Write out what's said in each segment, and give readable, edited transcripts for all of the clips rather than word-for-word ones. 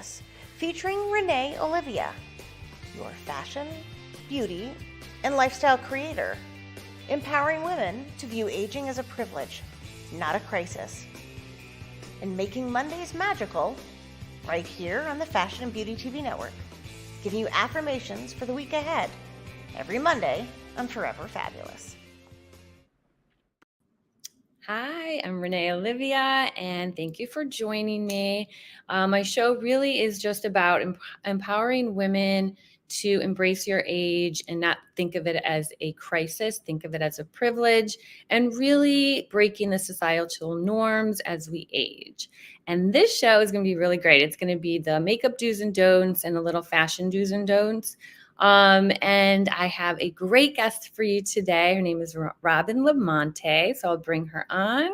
Fabulous, featuring RENAE Olivia, your fashion, beauty, and lifestyle creator, empowering women to view aging as a privilege, not a crisis, and making Mondays magical right here on the Fashion and Beauty TV network, giving you affirmations for the week ahead every Monday on Forever Fabulous. Hi, I'm RENAE Olivia, and thank you for joining me. My show really is just about empowering women to embrace your age and not think of it as a crisis, think of it as a privilege, and really breaking the societal norms as we age. And this show is going to be really great. It's going to be the makeup do's and don'ts and a little fashion do's and don'ts. And I have a great guest for you today. Her name is Robin Lamonte. So I'll bring her on.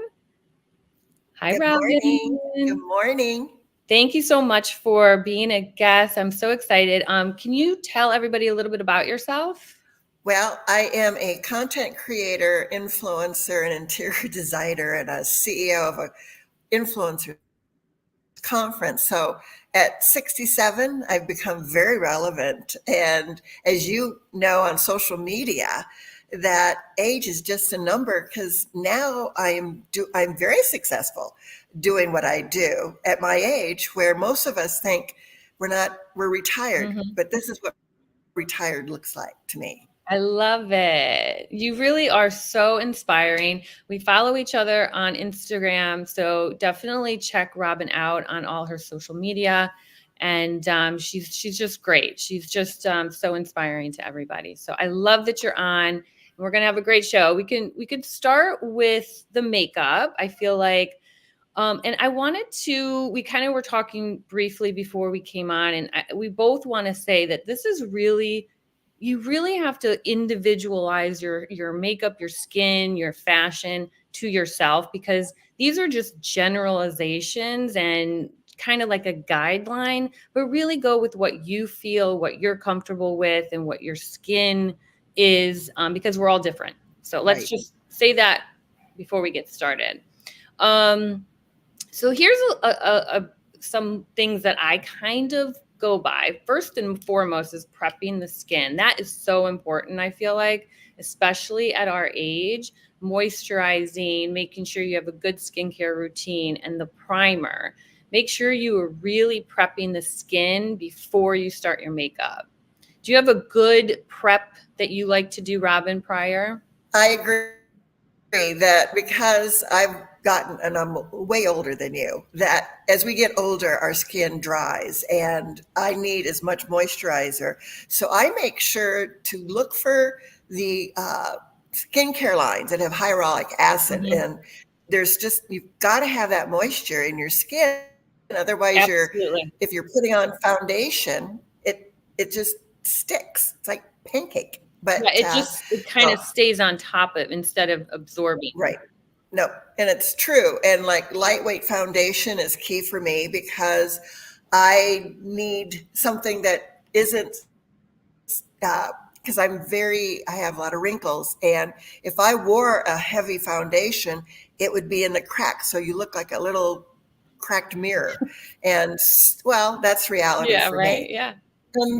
Hi, Good Robin. Morning. Good morning. Thank you so much for being a guest. I'm so excited. Can you tell everybody a little bit about yourself? Well, I am a content creator, influencer, and interior designer, and a CEO of an influencer conference. So at 67, I've become very relevant. And as you know on social media, that age is just a number, because now I'm very successful doing what I do at my age, where most of us think we're retired, but this is what retired looks like to me. I love it. You really are so inspiring. We follow each other on Instagram, so definitely check Robin out on all her social media. And she's just great. She's just so inspiring to everybody. So I love that you're on. We're gonna have a great show. We could start with the makeup. I feel like, and I wanted to. We kind of were talking briefly before we came on, and we both want to say that this is really. You really have to individualize your makeup, your skin, your fashion to yourself, because these are just generalizations and kind of like a guideline, but really go with what you feel, what you're comfortable with, and what your skin is, because we're all different. So let's just say that before we get started. So here's some things that I kind of go by. First and foremost is prepping the skin. That is so important, I feel like, especially at our age. Moisturizing, making sure you have a good skincare routine, and the primer. Make sure you are really prepping the skin before you start your makeup. Do you have a good prep that you like to do, Robin, prior? I agree that, because I've gotten, and I'm way older than you, that as we get older, our skin dries, and I need as much moisturizer. So I make sure to look for the skincare lines that have hyaluronic acid. And there's just, you've got to have that moisture in your skin. Otherwise, if you're putting on foundation, it just sticks. It's like pancake. But yeah, it kind of stays on top of instead of absorbing. Right. No, and it's true. And like lightweight foundation is key for me, because I need something that isn't, because I have a lot of wrinkles. And if I wore a heavy foundation, it would be in the cracks. So you look like a little cracked mirror. And well, that's reality for me. Yeah.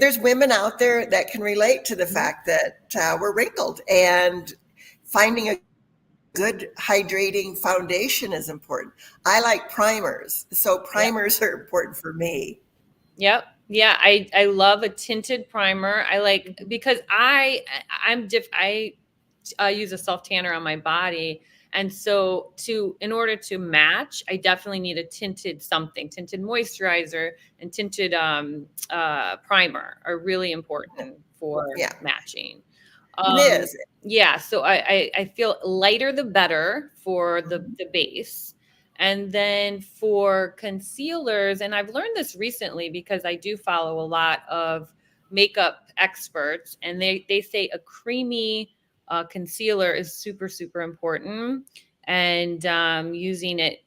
There's women out there that can relate to the fact that we're wrinkled, and finding a good hydrating foundation is important. I like primers, so primers are important for me. Yep. Yeah, I love a tinted primer. I like, because I use a self tanner on my body. And so in order to match, I definitely need a tinted moisturizer, and tinted primer are really important for matching. It is. Yeah. So I feel lighter, the better for the base. And then for concealers, and I've learned this recently because I do follow a lot of makeup experts, and they say a creamy concealer is super, super important, and using it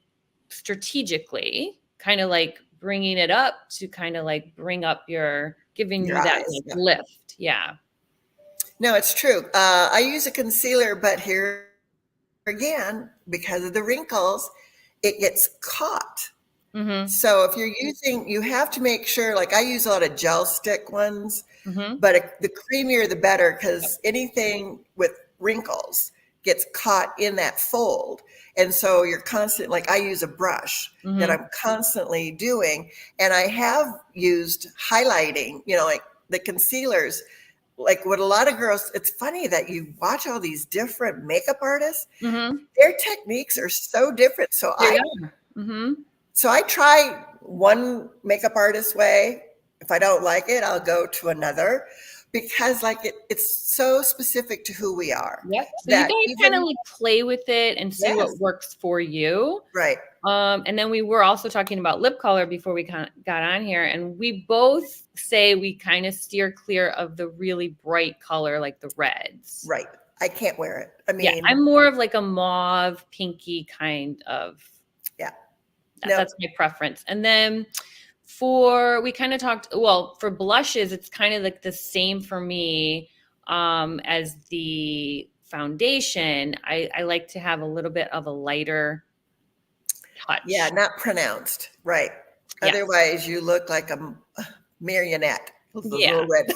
strategically, kind of like bringing it up to kind of like giving you that lift. Yeah. No, it's true. I use a concealer, but here again, because of the wrinkles, it gets caught. Mm-hmm. So if you're using, you have to make sure, like I use a lot of gel stick ones, Mm-hmm. but the creamier the better, because anything with wrinkles gets caught in that fold. And so you're constant, like I use a brush that Mm-hmm. I'm constantly doing. And I have used highlighting, like the concealers, like what a lot of girls, it's funny that you watch all these different makeup artists, Mm-hmm. their techniques are so different. They are. Mm-hmm. So I try one makeup artist way. If I don't like it, I'll go to another, because like it's so specific to who we are Yep. So you that guys kind of even, like play with it and see yes, what works for you. right, And then we were also talking about lip color before we got on here, and we both say we kind of steer clear of the really bright color, like the reds. right. I can't wear it. I Yeah, mean, I'm more of like a mauve, pinky kind of. yeah, no, That's my preference. And then we kind of talked, well, for blushes, it's kind of like the same for me as the foundation. I like to have a little bit of a lighter touch. yeah, not pronounced, right. Yes. Otherwise, you look like a marionette with those Yeah. little red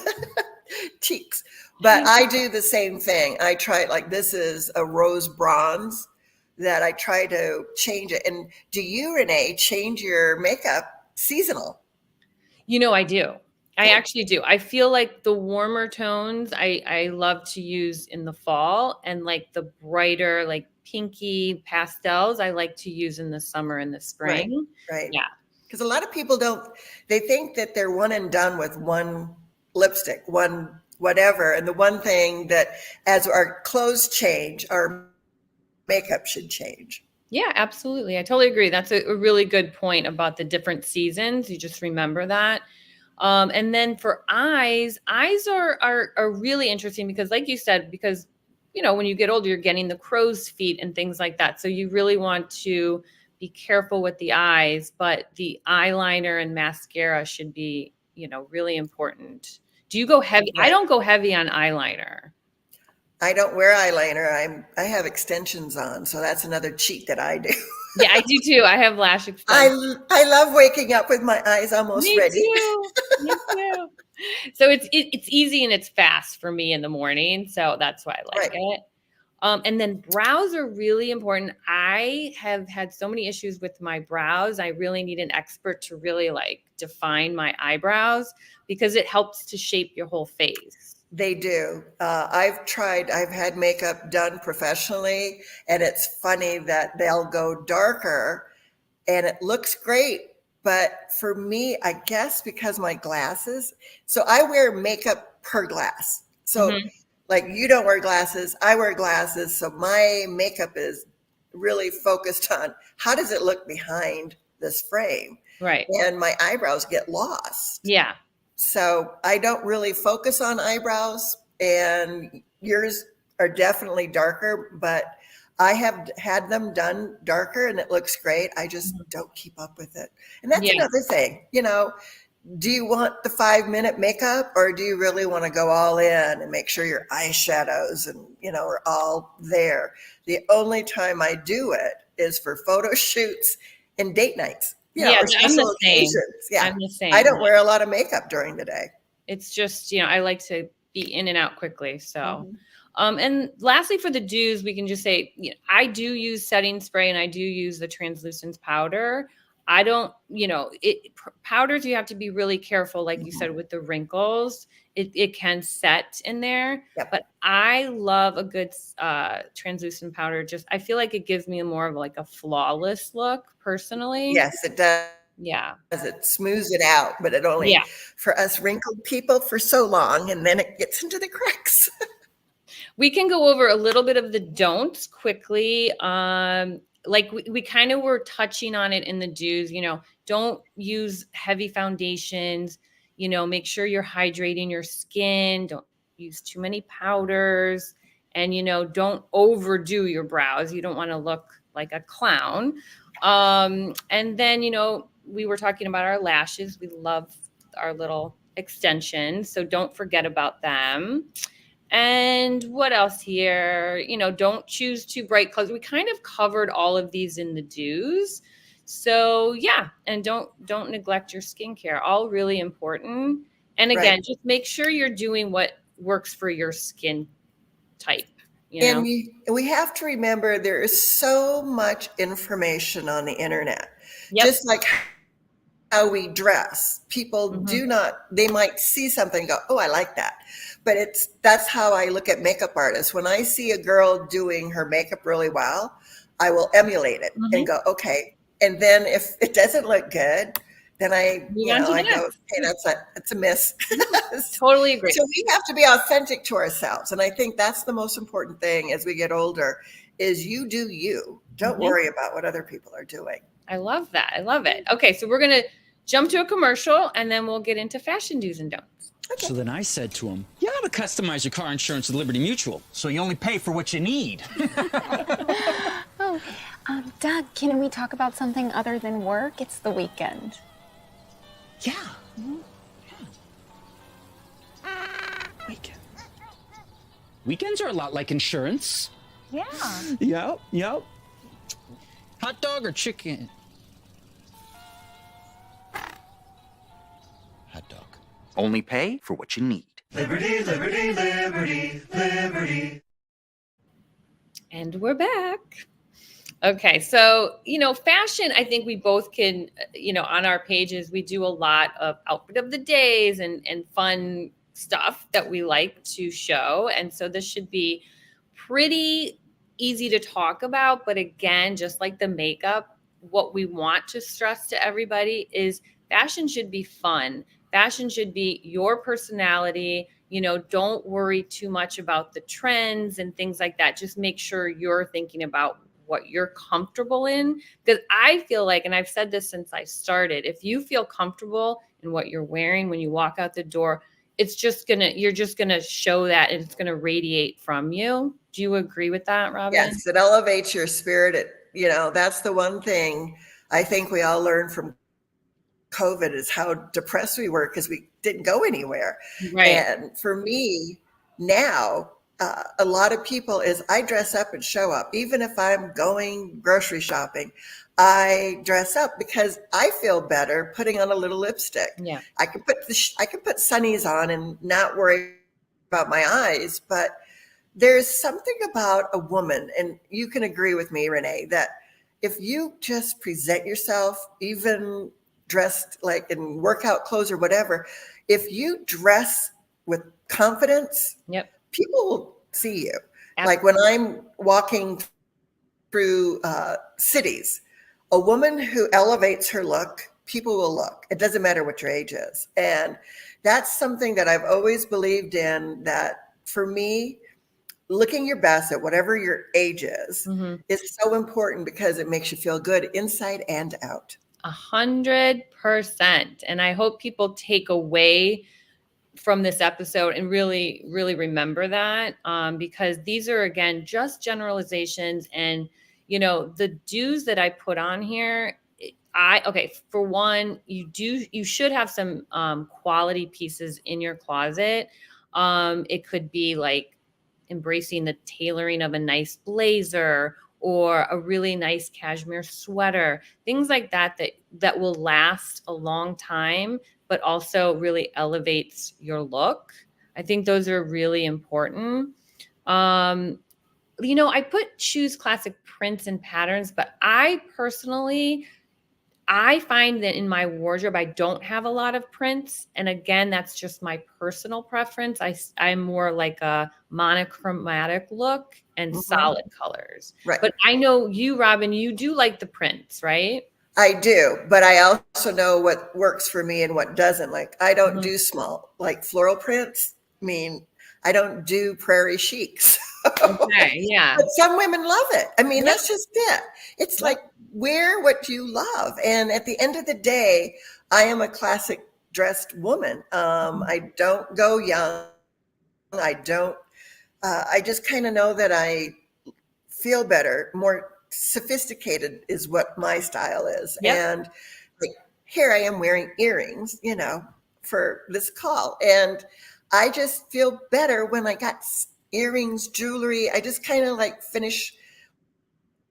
cheeks. But I do the same thing. I try, like this is a rose bronze that I try to change it. And do you, Renee, change your makeup seasonal? I do. I actually do. I feel like the warmer tones I love to use in the fall, and like the brighter, like pinky pastels, I like to use in the summer and the spring. Right. Yeah. Because a lot of people they think that they're one and done with one lipstick, one whatever. And the one thing that as our clothes change, our makeup should change. Yeah, absolutely. I totally agree. That's a really good point about the different seasons. You just remember that. And then for eyes are really interesting because, like you said, because when you get older, you're getting the crow's feet and things like that. So you really want to be careful with the eyes, but the eyeliner and mascara should be, really important. Do you go heavy? I Right. don't go heavy on eyeliner. I don't wear eyeliner. I have extensions on, so that's another cheat that I do. Yeah, I do too. I have lash extensions. I love waking up with my eyes almost Me ready. too. Me too. So it's easy and it's fast for me in the morning. So that's why I like Right. it. And then brows are really important. I have had so many issues with my brows. I really need an expert to really like define my eyebrows because it helps to shape your whole face. They do. I've had makeup done professionally, and it's funny that they'll go darker and it looks great. But for me, I guess because my glasses, so I wear makeup per glass. So Mhm. like you don't wear glasses, I wear glasses. So my makeup is really focused on how does it look behind this frame? Right. And my eyebrows get lost. Yeah. So I don't really focus on eyebrows, and yours are definitely darker, but I have had them done darker and it looks great. I just don't keep up with it. And that's Yeah. another thing, do you want the 5-minute makeup, or do you really want to go all in and make sure your eyeshadows and, are all there? The only time I do it is for photo shoots and date nights, Yeah, or I'm special the same. occasions. Yeah. I'm the same. I don't wear a lot of makeup during the day. It's just, I like to be in and out quickly. So, Mhm. and lastly, for the dews, we can just say, I do use setting spray and I do use the translucence powder. I don't, powders, you have to be really careful. Like you said, with the wrinkles, it can set in there, Yep. but I love a good translucent powder. I feel like it gives me more of like a flawless look personally. Yes, it does. Yeah. It smooths it out, but it only, for us wrinkled people, for so long, and then it gets into the cracks. We can go over a little bit of the don'ts quickly. Like we kind of were touching on it in the dews, don't use heavy foundations, make sure you're hydrating your skin. Don't use too many powders, and, don't overdo your brows. You don't want to look like a clown. And then, we were talking about our lashes. We love our little extensions, so don't forget about them. And what else here? Don't choose too bright colors. We kind of covered all of these in the dews. So yeah, and don't neglect your skincare. All really important. And again, just make sure you're doing what works for your skin type. And we have to remember there is so much information on the internet. Just like how we dress. People do not, they might see something and go, oh, I like that. But that's how I look at makeup artists. When I see a girl doing her makeup really well, I will emulate it and go, okay. And then if it doesn't look good, then I go, hey, that's a miss. Totally agree. So we have to be authentic to ourselves. And I think that's the most important thing as we get older is you do you. Don't worry about what other people are doing. I love that. I love it. Okay, so we're going to jump to a commercial and then we'll get into fashion do's and don'ts. Okay. So then I said to him, you ought to customize your car insurance with Liberty Mutual so you only pay for what you need. Doug, can we talk about something other than work? It's the weekend. Yeah. Weekend. Weekends are a lot like insurance. Yeah. Yep. Hot dog or chicken? Hot dog. Only pay for what you need. Liberty, liberty, liberty, liberty. And we're back. Okay, so, fashion, I think we both can, on our pages, we do a lot of outfit of the days and fun stuff that we like to show. And so this should be pretty easy to talk about. But again, just like the makeup, what we want to stress to everybody is fashion should be fun. Fashion should be your personality. Don't worry too much about the trends and things like that. Just make sure you're thinking about what you're comfortable in. Because I feel like, and I've said this since I started, if you feel comfortable in what you're wearing when you walk out the door, you're just gonna show that and it's gonna radiate from you. Do you agree with that, Robin? Yes, it elevates your spirit. That's the one thing I think we all learned from COVID is how depressed we were because we didn't go anywhere. Right. And for me now, a lot of people is I dress up and show up. Even if I'm going grocery shopping, I dress up because I feel better putting on a little lipstick. Yeah. I can put sunnies on and not worry about my eyes, but there's something about a woman, and you can agree with me, Renee, that if you just present yourself, even dressed like in workout clothes or whatever, if you dress with confidence, people will see you. Absolutely. Like when I'm walking through cities, a woman who elevates her look, people will look. It doesn't matter what your age is. And that's something that I've always believed in, that for me, looking your best at whatever your age is so important because it makes you feel good inside and out. 100%. And I hope people take away from this episode and really, really remember that, because these are, again, just generalizations. And, the do's that I put on here, for one, you should have some quality pieces in your closet. It could be like embracing the tailoring of a nice blazer or a really nice cashmere sweater, things like that will last a long time, but also really elevates your look. I think those are really important. I put choose classic prints and patterns, but I find that in my wardrobe, I don't have a lot of prints. And again, that's just my personal preference. I'm more like a monochromatic look and solid colors. Right. But I know you, Robin, you do like the prints, right? I do, but I also know what works for me and what doesn't. Like I don't do small, like floral prints. I don't do prairie chics. Okay, yeah. But some women love it. That's just it. It's like wear what you love. And at the end of the day, I am a classic dressed woman. I don't go young. I just kind of know that I feel better, more sophisticated is what my style is. Yep. And here I am wearing earrings, for this call. And I just feel better when I got earrings, jewelry. I just kind of finish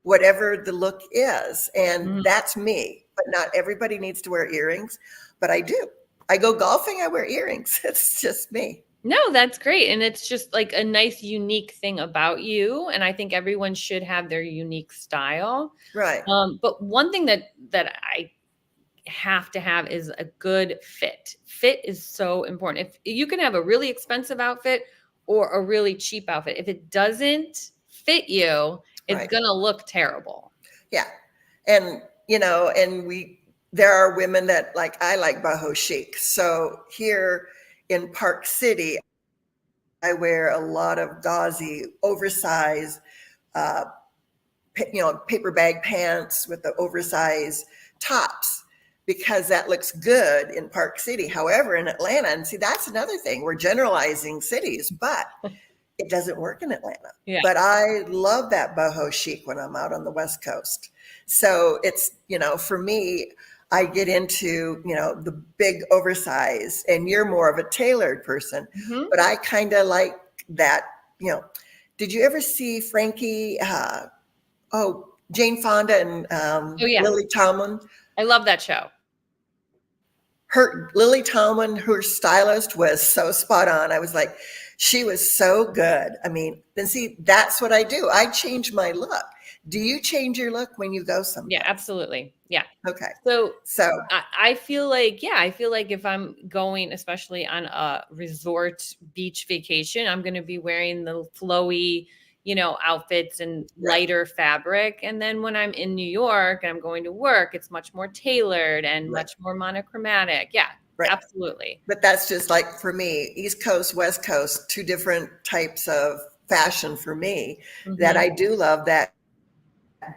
whatever the look is. And Mhm. that's me, but not everybody needs to wear earrings, but I do. I go golfing, I wear earrings. It's just me. No, that's great. And it's just like a nice, unique thing about you. And I think everyone should have their unique style. Right. But one thing that I have to have is a good fit. Fit is so important. If you can have a really expensive outfit or a really cheap outfit, if it doesn't fit you, it's Right. gonna look terrible. Yeah. And, there are women that I like boho chic. So here in Park City, I wear a lot of gauzy, oversized, uh, paper bag pants with the oversized tops because that looks good in Park City. However, in Atlanta, and see, that's another thing. We're generalizing cities, but it doesn't work in Atlanta. Yeah. But I love that boho chic when I'm out on the West Coast. So it's, for me, I get into, the big oversize, and you're more of a tailored person, Mhm. but I kind of like that, did you ever see Frankie, Jane Fonda and Oh yeah, Lily Tomlin? I love that show. Lily Tomlin, her stylist, was so spot on. I was like, she was so good. I mean, then see, that's what I do. I change my look. Do you change your look when you go somewhere? Yeah, absolutely. Yeah. Okay. So So I feel like, if I'm going, especially on a resort beach vacation, I'm going to be wearing the flowy, outfits and Right. lighter fabric. And then when I'm in New York and I'm going to work, it's much more tailored and Right. much more monochromatic. Yeah, Right. absolutely. But that's just like for me, East Coast, West Coast, two different types of fashion for me that Mhm. I do love that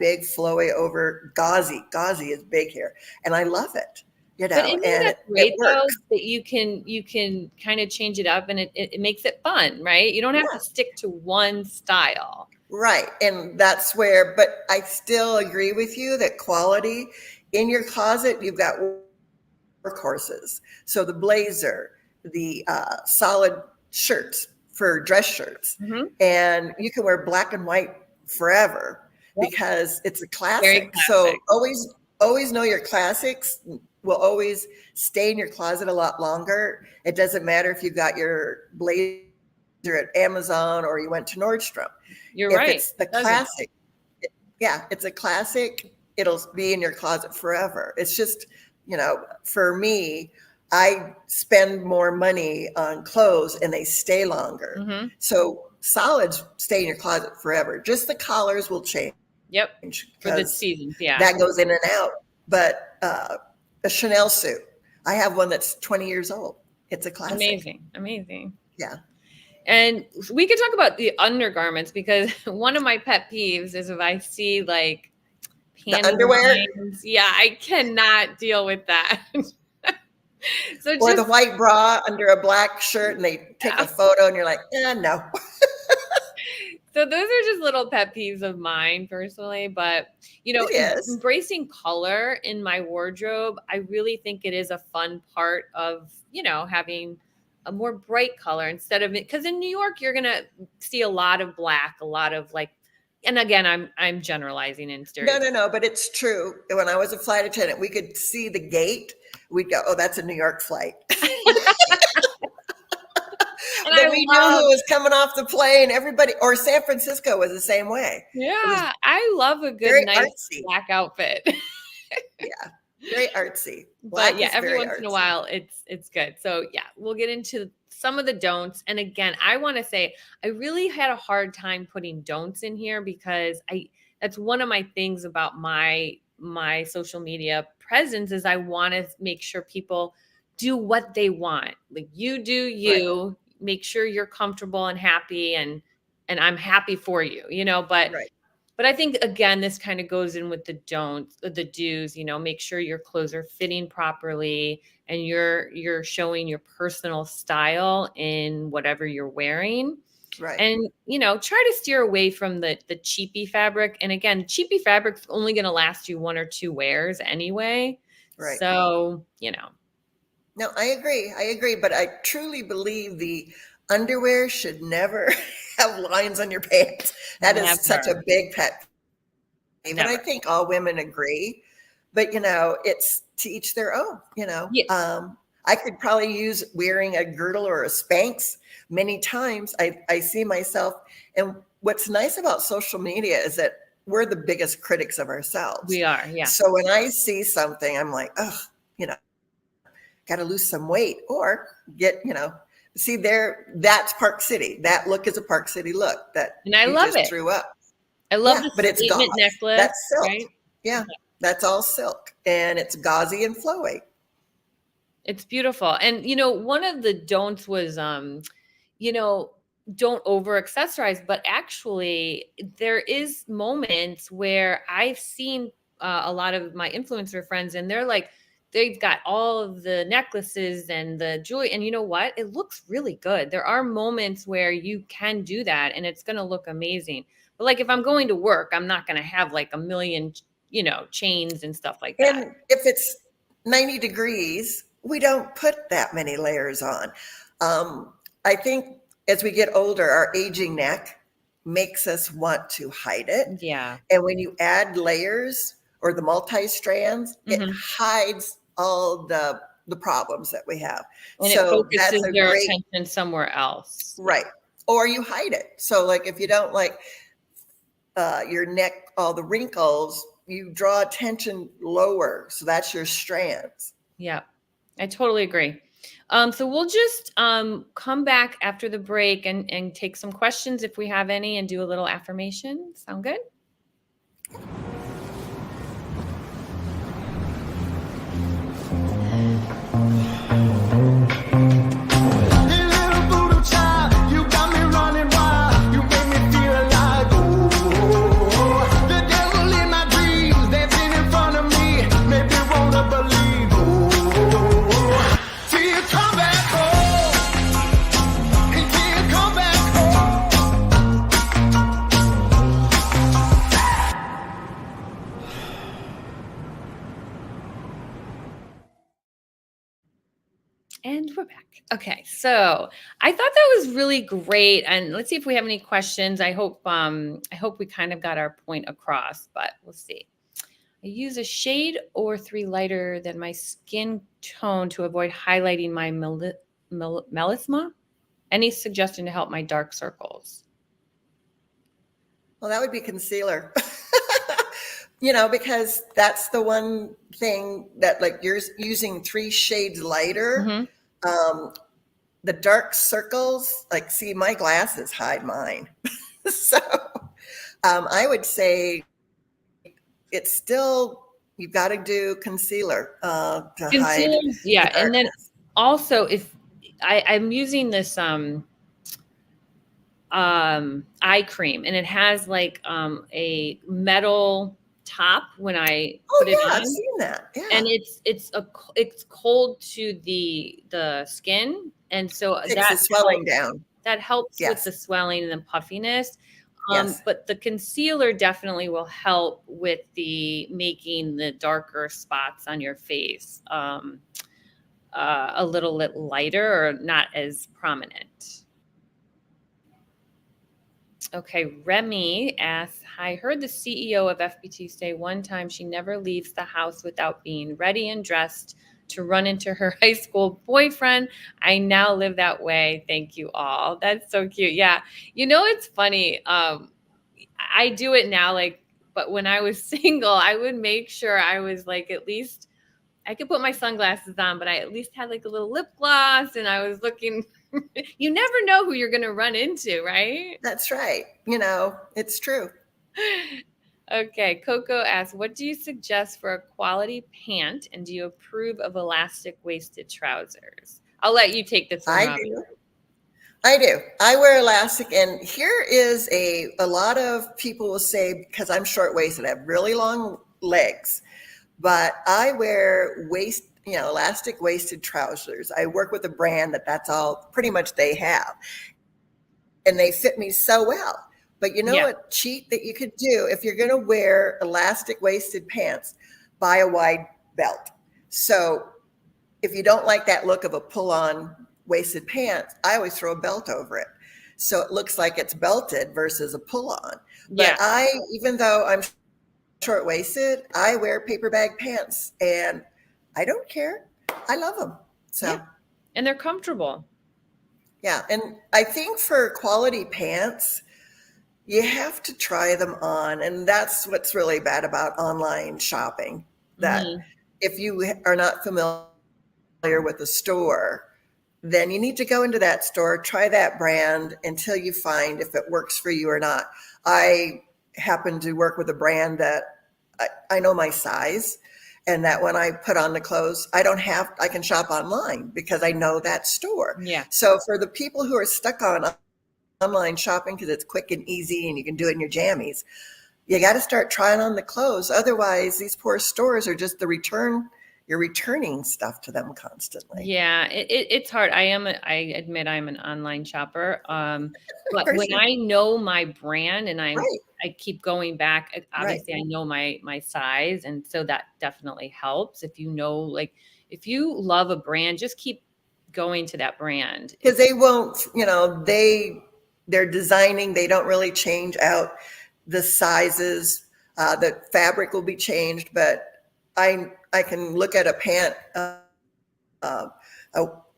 big flowy over gauzy. Gauzy is big here. And I love it, But isn't and that it great though, works. that you can kind of change it up and it makes it fun, right? You don't have to Yeah. stick to one style. Right. And that's where, but I still agree with you that quality in your closet, you've got workhorses. So the blazer, the solid shirts for dress shirts, Mhm. and you can wear black and white forever Yep. because it's a Very classic. So classic. always know your classics will always stay in your closet a lot longer. It doesn't matter if you got your blazer at Amazon or you went to Nordstrom. You're If right. it's the It doesn't. classic, yeah, it's a classic. It'll be in your closet forever. It's just, for me, I spend more money on clothes and they stay longer. Mhm. So solids stay in your closet forever. Just the collars will change Yep. For the because seasons. Yeah. that goes in and out. But a Chanel suit, I have one that's 20 years old. It's a classic. Amazing. Amazing. Yeah. And we could talk about the undergarments because one of my pet peeves is if I see like The panty underwear lines. Yeah, I cannot deal with that. So or the just white bra under a black shirt and they take a photo and you're like, no. so those are just little pet peeves of mine personally, but It is. embracing color in my wardrobe, I really think it is a fun part of, having a more bright color instead of it. Because in New York, you're gonna see a lot of black, a lot of like, and again, I'm generalizing and stereotyping. No, but it's true. When I was a flight attendant, we could see the gate. We'd go, oh, that's a New York flight. And Then I we knew who was coming off the plane. Everybody, or San Francisco was the same way. Yeah, I love a good, very nice artsy. black outfit. Yeah, very artsy. Black But yeah, is every very once in a artsy. while it's good. So yeah, we'll get into some of the don'ts. And again, I want to say I really had a hard time putting don'ts in here because that's one of my things about my social media presence is I want to make sure people do what they want. Like you do you, make sure you're comfortable and happy and I'm happy for you, Right. but I think again, this kind of goes in with the don'ts, the do's, make sure your clothes are fitting properly and you're showing your personal style in whatever you're wearing. Right. And, try to steer away from the cheapy fabric. And again, cheapy fabric's only going to last you one or two wears anyway. Right. So, No, I agree. But I truly believe the underwear should never have lines on your pants. That is such a Never. big pet And I think all women agree, but it's to each their own, Yes. I could probably use wearing a girdle or a Spanx many times. I see myself. And what's nice about social media is that we're the biggest critics of ourselves. We are, yeah. So when I see something, I'm like, oh, got to lose some weight or get, see there, that's Park City. That look is a Park City look that and I love just it. threw up. I love the but it's statement gauze. necklace. That's silk. Right? Yeah, that's all silk and it's gauzy and flowy. It's beautiful. And, one of the don'ts was, don't over accessorize, but actually there is moments where I've seen a lot of my influencer friends and they're like, they've got all of the necklaces and the jewelry. And you know what? It looks really good. There are moments where you can do that and it's going to look amazing. But like if I'm going to work, I'm not going to have like a million, chains and stuff like that. And if it's 90 degrees, we don't put that many layers on. I think as we get older, our aging neck makes us want to hide it. Yeah. And when you add layers or the multi-strands, it hides all the problems that we have. And so it focuses that's a their great attention somewhere else. right. Or you hide it. So like if you don't like your neck, all the wrinkles, you draw attention lower. So that's your strands. Yeah, I totally agree. So we'll just come back after the break and take some questions if we have any and do a little affirmation. Sound good? And we're back. Okay, so I thought that was really great, and let's see if we have any questions. I hope we kind of got our point across, but we'll see. I use a shade or 3 lighter than my skin tone to avoid highlighting my melasma. Any suggestion to help my dark circles? Well, that would be concealer. Because that's the one thing that like you're using 3 shades lighter. The dark circles, like, see, my glasses hide mine. So I would say it's still, you've got to do concealer to hide. Yeah. And then also if I'm using this eye cream and it has like a metal top when I put it on. I've seen that. Yeah. And it's cold to the skin, and so Takes the swelling down. That helps with the swelling and the puffiness. Yes. But the concealer definitely will help with making the darker spots on your face a little bit lighter or not as prominent. Okay, Remy asks, I heard the CEO of FBT say one time she never leaves the house without being ready and dressed to run into her high school boyfriend. I now live that way. Thank you all. That's so cute. Yeah. It's funny. I do it now, but when I was single, I would make sure I was at least I could put my sunglasses on, but I at least had a little lip gloss and I was looking. You never know who you're going to run into, right? That's right. It's true. Okay. Coco asks, what do you suggest for a quality pant? And do you approve of elastic waisted trousers? I'll let you take this one. I do. I wear elastic. And here is a lot of people will say, because I'm short waisted, I have really long legs, but I wear elastic waisted trousers. I work with a brand that's all pretty much they have. And they fit me so well. But a cheat that you could do if you're going to wear elastic waisted pants, buy a wide belt. So if you don't like that look of a pull-on waisted pants, I always throw a belt over it. So it looks like it's belted versus a pull-on. But even though I'm short-waisted. I wear paper bag pants, and I don't care. I love them. So, Yeah. And they're comfortable. yeah. And I think for quality pants, you have to try them on. And that's what's really bad about online shopping, that if you are not familiar with the store, then you need to go into that store, try that brand until you find if it works for you or not. I happen to work with a brand that I know my size, and that when I put on the clothes, I can shop online because I know that store. Yeah. So for the people who are stuck on online shopping because it's quick and easy and you can do it in your jammies, you got to start trying on the clothes. Otherwise, these poor stores are just you're returning stuff to them constantly. Yeah, it's hard. I admit I'm an online shopper. But when Sure. I know my brand and Right. I keep going back, obviously I know my size. And so that definitely helps. If you know, like, if you love a brand, just keep going to that brand. Because they won't, they're designing, they don't really change out the sizes. The fabric will be changed, but I can look at a pant. I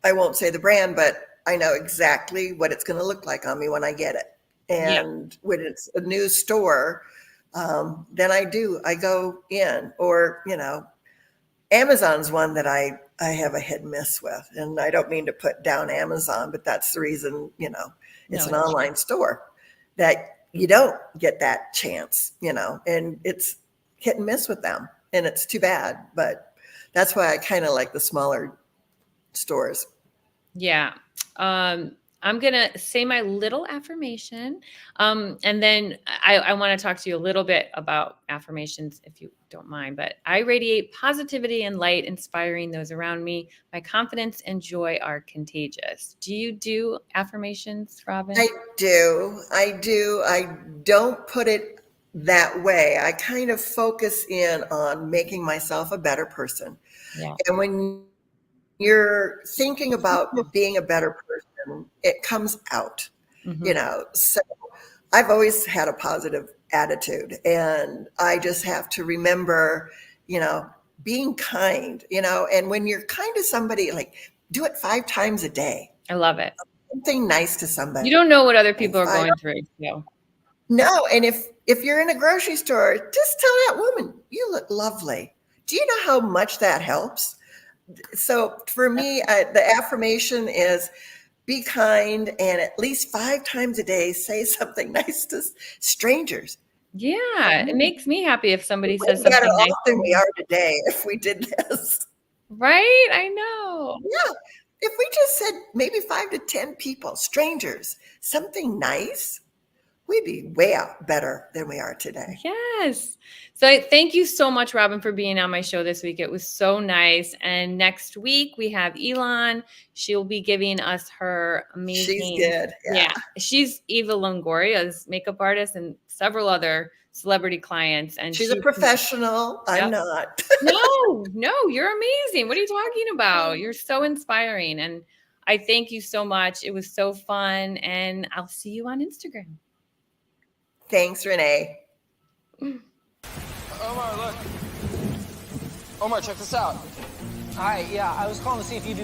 won't say the brand, but I know exactly what it's going to look like on me when I get it. And when it's a new store, then I go in, or, Amazon's one that I have a hit and miss with. And I don't mean to put down Amazon, but that's the reason, it's an online store that you don't get that chance, and it's hit and miss with them. And it's too bad, but that's why I kind of like the smaller stores. Yeah. I'm going to say my little affirmation. And then I want to talk to you a little bit about affirmations, if you don't mind. But I radiate positivity and light, inspiring those around me. My confidence and joy are contagious. Do you do affirmations, Robin? I do. I don't put it that way. I kind of focus in on making myself a better person. Yeah. And when you're thinking about being a better person, it comes out, So I've always had a positive attitude, and I just have to remember, being kind, and when you're kind to somebody, like, do it 5 times a day. I love it. Something nice to somebody. You don't know what other people are going through. So. No, and if you're in a grocery store, just tell that woman, you look lovely. Do you know how much that helps? So for me, the affirmation is be kind, and at least 5 times a day, say something nice to strangers. Yeah, it makes me happy if somebody says We're better something nice. off than we are today if we did this. Right? I know. Yeah. If we just said maybe 5 to 10 people, strangers, something nice, we'd be way out better than we are today. Yes. So thank you so much, Robin, for being on my show this week. It was so nice. And next week we have Elon. She'll be giving us her amazing. She's good. Yeah. She's Eva Longoria's makeup artist and several other celebrity clients. And she's a professional. I'm not. No, you're amazing. What are you talking about? You're so inspiring. And I thank you so much. It was so fun. And I'll see you on Instagram. Thanks, Renee. Omar, look. Omar, check this out. Hi, yeah, I was calling to see if you do